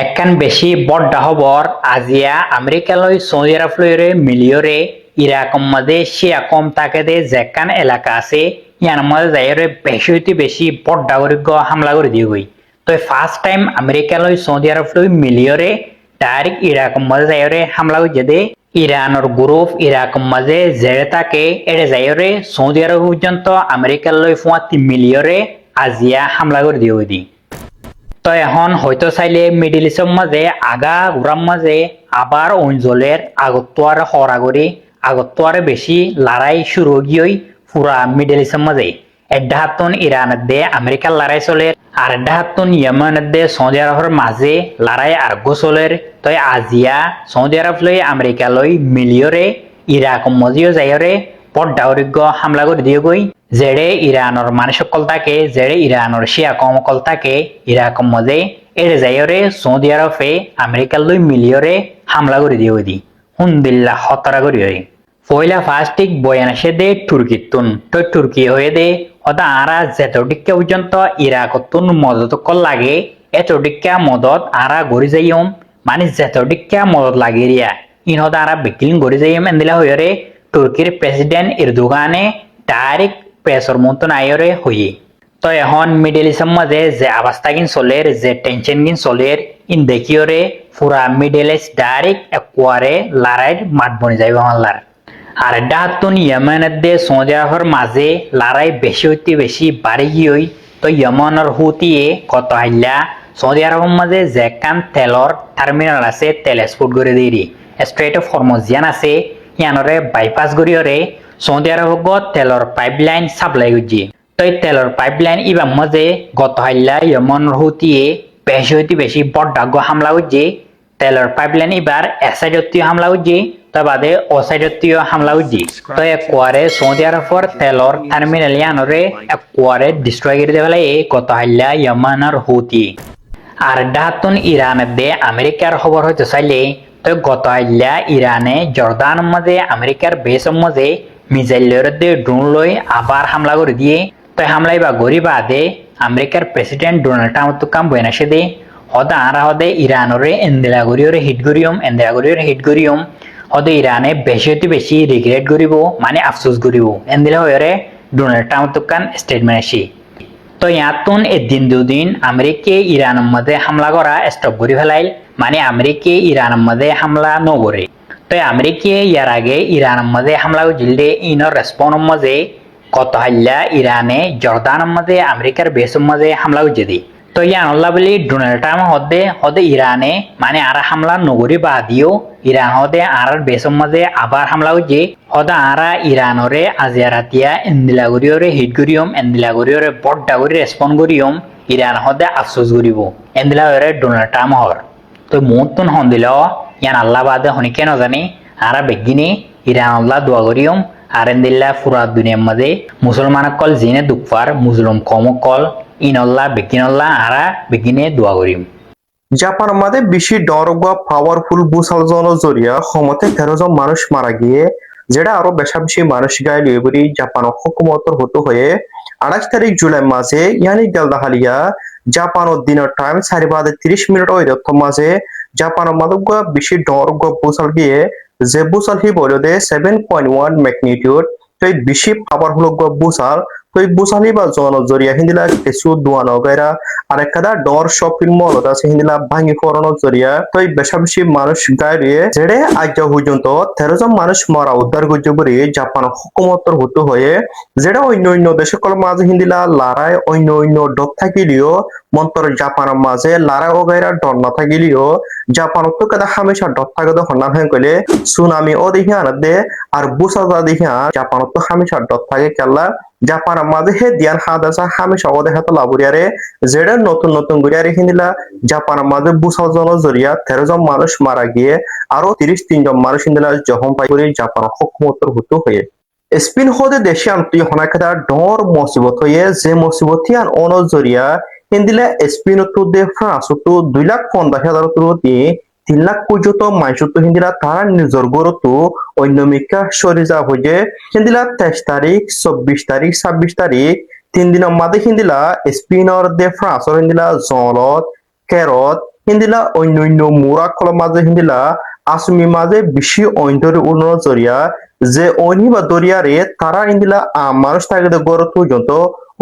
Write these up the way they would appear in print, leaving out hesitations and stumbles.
একখান বেশি বড় খবর আজিয়া আমেরিকালৈ সৌদি আরবলৈরে মিলিয়রে ইরাকম মাঝে শিয়া কম তাকে দে যেখান এলাকা আছে ইয়ার মাঝে যাইরে বেশি হইতে বেশি বড় গরিব হামলা করে দিয়ে গই তো ফার্স্ট টাইম আমেরিকালৈ সৌদি আরবলৈ মিলিয়রে ডাইরেক্ট ইরাকম মাঝে যাইরে হামলা করে দে ইরানের গ্রুপ ইরাকম মাঝে জেরে তাকে এড়ে যাইরে সৌদি আরব পর্যন্ত আমেরিকালৈ ফুয়াতি মিলিয়রে আজিয়া হামলা করে দিয়ে দি তো এখন হয়তো চাইলে মিডিল ইস্টের মাঝে আগা ঘুরার মাঝে আবার অঞ্চলের আগতোয়ার হরাগরি আগতোয়ারে বেশি লড়াই শুরু গিয়ে পুরা মিডিল ইস্টের মাঝে একটা হাতুন ইরানের দে আমেরিকার লড়াই চলে আর একটা হাতুন ইয়েমেনের দে সৌদি আরবের মাঝে লড়াই আরগো চলের তো আজিয়া সৌদি আরব লই আমেরিকা লই মিলিয়রে ইরাক মজিও যাইরে পর্দাওরিজ্ঞ হামলা করে দিয়ে গই যেড়ে ইরানের মানুষ সকল থাকে যেড়ে ইরানের শিয়া কম সকল থাকে ইরাক মজে এড়ে যাইরে সৌদি আরবে আমেরিকার লই মিলিয়রে হামলা করে দিয়ে দি হুন্দিল্লা হতরা করি হয় পয়লা ফার্স্টিক বয়ান আসে দে তুর্কির তুন তো তুর্কি হয়ে দে ওটা আরা যেতদিকে পর্যন্ত ইরাকতুন মদত কল লাগে এতদিকা মদত আরা গড়ি যাইম মানে যেতদিকা মদত লাগে রিয়া ইনহদা আরা বিকিলিং গড়ি যাইম এন্দিলা হয়ে তুর্কির প্রেসিডেন্ট ইরদোগানে ডাইরেক্ট প্রেসর মন্তন আয়রে হয়ে তো এখন মিডিল ইস্টের মাঝে যে অবস্থা কিন চলের যে টেনশন কিন চলের ইন দেখিওরে পুরা মিডিল ইস্ট ডাইরেক্ট একবারে লড়াইয়ের মাঠ বনে যাইবে হাল্লার আর ডাহাতুন ইয়েমেনের দে সৌদি আরবের মাঝে লড়াই বেশি হইতে বেশি বাড়ি গিয়ে তো ইয়েমেনের হুতিয়ে কত হাইলা সৌদি আরবের মাঝে যেখান তেলর টার্মিনাল আছে তেল এক্সপোর্ট করে দিয়ে স্ট্রেট অফ হরমুজ জিয়ান আছে ইয়ানরে বাইপাস গড়িয়রে সৌদি আরব তেলর পাইপলাইন সাপ্লাই করছে তো এই তেলর পাইপলাইন ইবার মাঝে গত হাইলা ইয়েমেনের হুতিয়ে বেশি হইতে বেশি বড় হামলা করছে তেলর পাইপলাইন এবার এসাইডতীয় হামলা করছে তো বাদে অসাইডতীয় হামলা করছে তো একবারে সৌদি আরবের তেলর টার্মিনাল ইয়ানরে একবারে ডিস্ট্রয় করে দেবে গত হাইলা ইয়েমেনের হুতি আর ডাহাতুন ইরানের দে আমেরিকার খবর হইতে চাইলে তো গত হাইলা ইরানে জর্দান মাঝে আমেরিকার বেসের মাঝে মিসাইলের দে ড্রোন লই আবার হামলা করে দিয়ে তো হামলাই বা গরি বাদে আমেরিকার প্রেসিডেন্ট ডোনাল্ড ট্রাম্প তো কাম বইনাসে দে হদা আরা হদে ইরানরে এন্দিলা গরিয়রে হিট করিয়ম হদে ইরানে বেশি হইতে বেশি রিগ্রেট করিব মানে আফসোস করিব এন্দিলা হয়ে ডোনাল্ড ট্রাম্প তো কান স্টেটমেন্ট আসি তো ইয়াতুন এদিন দুদিন আমেরিকা ইরানের মধ্যে হামলা করা স্টপ করে ফেলাইল মানে আমেরিকা ইরানের মধ্যে হামলা নগরে তো আমেরিকা ইয়ার আগে ইরানের মধ্যে হামলা করছিল ইনর রেসপন্সের মাঝে কত হাইলা ইরানে জর্দানের মধ্যে আমেরিকার বেসের মাঝে হামলা করছে দি তো ইয়ানল্লা বলি ডোনাল্ড ট্রাম্প হদে ইরানে মানে আর হামলা নগরী বাদিও ইরান হদে আর বেসের মাঝে আবার হামলা করছে হদা আরা ইরানরে আজিয়া রাতিয়া এন্দিলাগরিয়রে হিট করিয়ম এন্দিলাগরিয়রে বড় করে রেসপন্স করিয়ম ইরান হদে আফসোস করিব এন্দিলাগরে ডোনাল্ড ট্রাম্প হর তো মুহূর্তন হন দিল ইয়ান আল্লাহ বাদে হনি কেন জানি আরা বেগিনে ইরান আল্লাহ দোয়া করিয়ম আর এন্দিল্লা পুরা দুনিয়ার মাঝে মুসলমান কল জিনে দুঃখার মুসলিম কম কল ইনল্লাহ বেগিনল্লাহ আরা বেগিনে দোয়া করিম জাপানের মাঝে বেশি ডরগ পাওয়ারফুল বুসাল জন জরিয়া ক্ষমতে 13 জন মানুষ মারা গিয়ে যেটা আরো বেশি মানুষ গায়ে লিয়ে বলি জাপান হুকুমতর হতো হয়ে 28 তারিখ জুলাই মাঝে ইয়ানি গেলদাহালিয়া জাপানের দিনের টাইম 4:30 ওই রথ মাঝে জাপানের মাদক বেশি ডরগ বুসাল গিয়ে যে বুসাল হি বলে 7.1 ম্যাগনিটিউড তো এই বেশি পাওয়ারফুল বুসাল তো এই বুসালি বা জন জরিয়া হিন্দিলা কিছু দোয়ানো গায়রা আর একটা ডর শপিং মল আছে হিন্দিলা ভাঙি ফরানো জরিয়া তো এই বেশি মানুষ গায়ে যেড়ে আজ পর্যন্ত 13 জন মানুষ মারা উদ্ধার করছে বলে জাপান হুকুমতর হতো হয়ে যেটা অন্য দেশকল মাঝে হিন্দিলা লড়াই অন্য ডর থাকিলেও মন্তর জাপানের মাঝে লড়াই ও গায়রা ডর না থাকিলেও জাপানত তো কেদা হামেশা ডর থাকে তো হন্না হয়ে গেলে সুনামি ও দেখি আনাদে আর বুসাদা দেখি জাপানত তো হামেশা ডর থাকে কেলা জাপানের মাঝে হে দিয়ান হাদাসা হামেশা ও দেখা তো লাবুরিয়ারে যেটা নতুন গুরিয়ারে হিন্দিলা জাপানের মাঝে বুসাল জন জরিয়া 13 জন মানুষ মারা গিয়ে আরো 33 জন মানুষ হিন্দিলা জখম পাই করে জাপান হুকুমতর হতো হয়ে স্পিন হদে দেশে আনতুই হনাকেদা ডর মুসিবত হয়ে যে মুসিবতিয়ান অন জরিয়া হিন্দিলা স্পিন তো দে ফ্রান্স তো 2,50,000 তো দিয়ে 3 লাখ পর্যন্ত মাইসুত হিন্দিলা তারা নিজর গরতো অন্য মিকা সরিজা হয়ে হিন্দিলা 23 তারিখ 24 তারিখ 26 তারিখ 3 দিনের মাঝে হিন্দিলা স্পিনর দে ফ্রান্সর হিন্দিলা জলত কেরত হিন্দিলা অন্য মোরা খোলা মাঝে হিন্দিলা আসমি মাঝে বেশি অন্তরে উড়ানো জরিয়া যে অনি বা দরিয়ারে তারা হিন্দিলা মানুষ থাকে গড় পর্যন্ত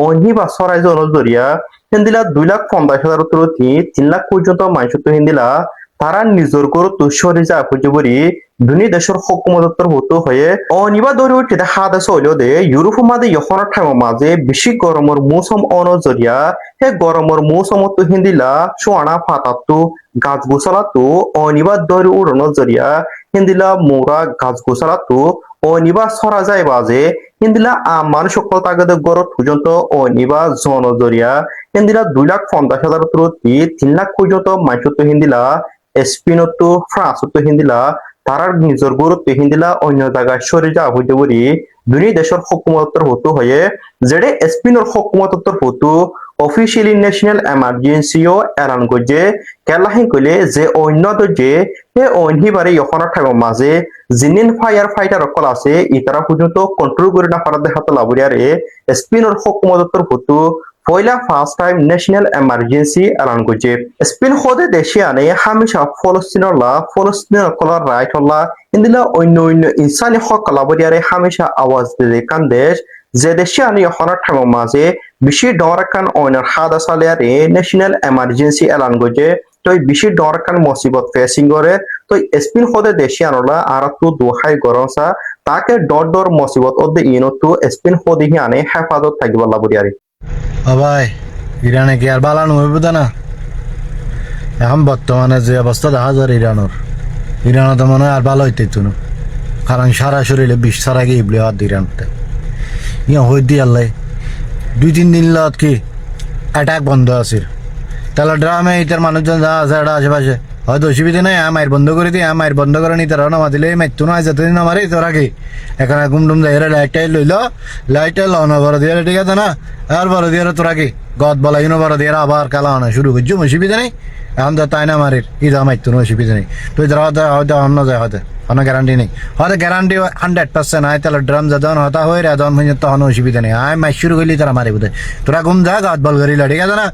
অনি বা সরাই জন জরিয়া হিন্দিলা 2,50,000 তুলতি 3 লাখ পর্যন্ত মানুষ তো হিন্দিলা তারা নিজের গড় তুষরি যা খুঁজে দুনি দেশের হকুমতর হতো হয়ে অনিবা দরি উঠে হাদা চলিও দে ইউরোপ মাঝে ইহর ঠাইম মাঝে বেশি গরমের মৌসুম অনজরিয়া হে গরমের মৌসুমত হিন্দিলা সোয়ানা ফাতাতো গাছ গোছালাতো অনিবা দরি উড়ানো জরিয়া হিন্দিলা মোরা গাছ গোছালাতো অনিবা সরা যায় বাজে হিন্দিলা মানুষ সকল তাগদে গড় পর্যন্ত অনিবা জন জরিয়া হিন্দিলা 2,50,000 তুলতি 3 লাখ পর্যন্ত মাইসতো হিন্দিলা স্পেনতো ফ্রান্সতো হিন্দিলা তারার নিজের গুরুত্ব হিন্দিলা অন্য জায়গায় সরে যা হইতে পারি দুই দেশের হকুমতর হতো হয়ে যেটা স্পেনের হকুমতর হতো অফিসিয়ালি ন্যাশনাল এমার্জেন্সিও এলান করছে কেলাহি কইলে যে অন্য যে হে অন্যবারে ইহনার ঠাইম মাঝে জিনিন ফায়ার ফাইটার অকল আছে ইতারা পর্যন্ত কন্ট্রোল করে না পারা দেখাতে লাবরিয়ারে স্পেনের হকুমতর হতো পয়লা ফার্স্ট টাইম ন্যাশনাল এমার্জেন্সি এলান করছে স্পেন হদে দেশে আনে হামেশা ফলস্তিনের কলার রাইট হল্লা ইন্দিলা অন্য ইনসানি হক লাবরিয়ারে হামেশা আওয়াজ দিয়ে কান দেশ যে দেশে আনে হনার ঠাইম মাঝে বেশি ডরাকান অয়নার হাদা সালিয়ারে ন্যাশনাল এমার্জেন্সি এলান করছে তো বেশি ডরাকান মুসিবত ফেসিং করে তো স্পেন হদে দেশে আনলা আর তো দোহাই গরমসা তাকে ডর মুসিবত ওদে ইনতো স্পেন হদে আনে হেফাজত থাকিব লাবরিয়ারে ভাই ইরানে কি আর বালানো হইব না এখন বর্তমানে যে অবস্থা দেখা যায় ইরানও তো মনে হয় আর ভালো হইতে না কারণ সারা শরীরে বিষ ছাড়া গিয়ে ইবলে হাত ইরানতে ইয়া হই দি আল্লাহ 2-3 দিন লত কি অ্যাটাক বন্ধ আছে তাহলে ড্রামে ইতার মানুষজন যা আছে এটা আশেপাশে হয়তো অসুবিধা নাই মায়ের বন্ধ করে দিই মায়ের বন্ধ করে নি তারা নামা দিলে মাইতো না যতদিন নামারে তোরা কি এখানে ঘুমটুম যাই লাইটটাই লইল লাইটটাই লাউনা বড় দিয়ে ঠিক আছে না আর বড় দিয়ে তোরা কি গদ বলা ইনো বড় দিয়ে আবার কালা আনা শুরু করছো অসুবিধা নেই এখন তো তাই না মারির ইদা মাইতো না অসুবিধা নেই তুই তারা হয়তো অন্য যায় হয়তো কোনো গ্যারান্টি নেই হয়তো গ্যারান্টি 100% আয় তাহলে ড্রাম যখন হতা হয়ে রে তখন তখন অসুবিধা নেই আয় মাই শুরু করলি তারা মারি বোধ তোরা ঘুম যা গাছ বল করিল ঠিক আছে না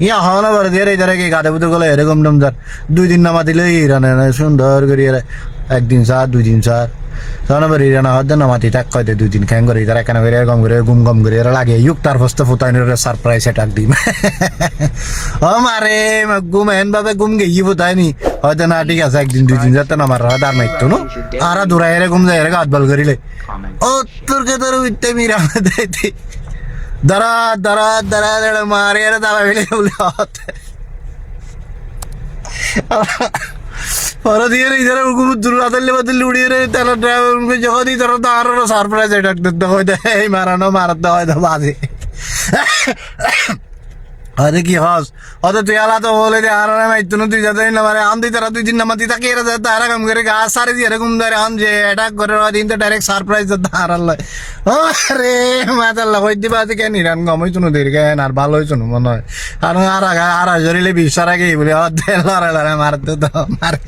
ইয়া হওয়ানো বড় দিয়ে তারা কি গাঁদে বুধ গেলে এরকম ডুম যার 2 দিন নামা দিলে ইরানে সুন্দর করি 1 দিন 4 2 দিন 4 তখন আবার ইরানা হতে নামাতি থাক কয়তে 2 দিন খ্যাং করে তারা কেন করে এরকম করে গুম গম করে এরা লাগে ইউক তার ফস্তে ফুতাইনের সারপ্রাইজ অ্যাটাক দিম ও মারে গুম এন ভাবে গুম গে ই ফুতাইনি হয়তো না ঠিক আছে 1 দিন 2 দিন যাতে আমার রাত আর মাইতো না আর দূরা এরে গুম যায় এরে গাত বল করিলে ও তোর কে তোর উইতে মিরা দেইতে দাঁড়া মারে এরে দাঁড়া ফেলে বলে হতে পরে দিয়ে ইধার রাতের বাদলে উড়িয়ে রে তারা ড্রাইভার যখন তারা তো আরো সারপ্রাইজ অ্যাটাক দিতে হয় এই মারানো মারতে হয় তো বাজে হয়তো কি হস হয়তো তুই আলা তো বলে যে আর মাইতো না তুই যাতে না মারে আন্দি তারা 2 দিন নামাতি থাকে এরা যাতে আর কাম করে গাছ সারি দিয়ে এরকম ধরে আন যে অ্যাটাক করে দিন তো ডাইরেক্ট সারপ্রাইজ যাতে হারাল ও রে মাতাল্লা হই দিবা আছে কেন ইরান গমই তুনো দের কেন আর ভালো হইছো মনে হয় আর জরিলে বিশ সারা গিয়ে বলে লড়াই মারতে তো মারে